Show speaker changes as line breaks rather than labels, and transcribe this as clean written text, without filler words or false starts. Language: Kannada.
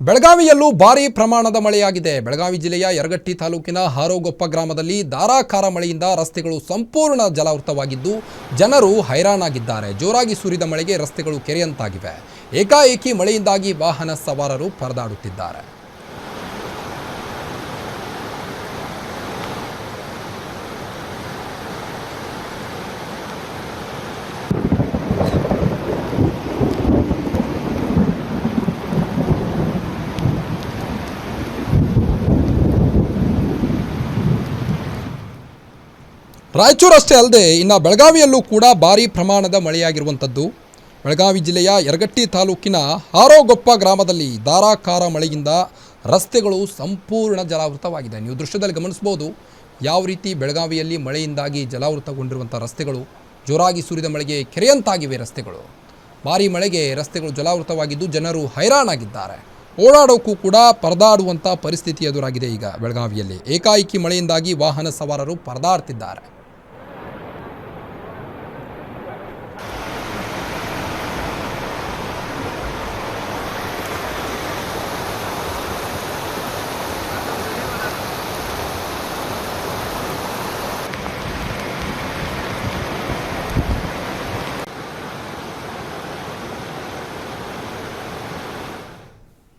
ಬೆಳಗಾವಿಯಲ್ಲೂ ಭಾರೀ ಪ್ರಮಾಣದ ಮಳೆಯಾಗಿದೆ. ಬೆಳಗಾವಿ ಜಿಲ್ಲೆಯ ಯರಗಟ್ಟಿ ತಾಲೂಕಿನ ಹಾರೋಗೊಪ್ಪ ಗ್ರಾಮದಲ್ಲಿ ಧಾರಾಕಾರ ಮಳೆಯಿಂದ ರಸ್ತೆಗಳು ಸಂಪೂರ್ಣ ಜಲಾವೃತವಾಗಿದ್ದು ಜನರು ಹೈರಾಣಾಗಿದ್ದಾರೆ. ಜೋರಾಗಿ ಸುರಿದ ಮಳೆಗೆ ರಸ್ತೆಗಳು ಕೆರೆಯಂತಾಗಿವೆ. ಏಕಾಏಕಿ ಮಳೆಯಿಂದಾಗಿ ವಾಹನ ಸವಾರರು ಪರದಾಡುತ್ತಿದ್ದಾರೆ. ರಾಯಚೂರು ಅಷ್ಟೇ ಅಲ್ಲದೆ ಇನ್ನು ಬೆಳಗಾವಿಯಲ್ಲೂ ಕೂಡ ಭಾರೀ ಪ್ರಮಾಣದ ಮಳೆಯಾಗಿರುವಂಥದ್ದು. ಬೆಳಗಾವಿ ಜಿಲ್ಲೆಯ ಯರಗಟ್ಟಿ ತಾಲೂಕಿನ ಹಾರೋಗೊಪ್ಪ ಗ್ರಾಮದಲ್ಲಿ ಧಾರಾಕಾರ ಮಳೆಯಿಂದ ರಸ್ತೆಗಳು ಸಂಪೂರ್ಣ ಜಲಾವೃತವಾಗಿದೆ. ನೀವು ದೃಶ್ಯದಲ್ಲಿ ಗಮನಿಸ್ಬೋದು ಯಾವ ರೀತಿ ಬೆಳಗಾವಿಯಲ್ಲಿ ಮಳೆಯಿಂದಾಗಿ ಜಲಾವೃತಗೊಂಡಿರುವಂಥ ರಸ್ತೆಗಳು. ಜೋರಾಗಿ ಸುರಿದ ಮಳೆಗೆ ಕೆರೆಯಂತಾಗಿವೆ ರಸ್ತೆಗಳು. ಭಾರೀ ಮಳೆಗೆ ರಸ್ತೆಗಳು ಜಲಾವೃತವಾಗಿದ್ದು ಜನರು ಹೈರಾಣಾಗಿದ್ದಾರೆ. ಓಡಾಡೋಕ್ಕೂ ಕೂಡ ಪರದಾಡುವಂಥ ಪರಿಸ್ಥಿತಿ ಎದುರಾಗಿದೆ. ಈಗ ಬೆಳಗಾವಿಯಲ್ಲಿ ಏಕಾಏಕಿ ಮಳೆಯಿಂದಾಗಿ ವಾಹನ ಸವಾರರು ಪರದಾಡ್ತಿದ್ದಾರೆ.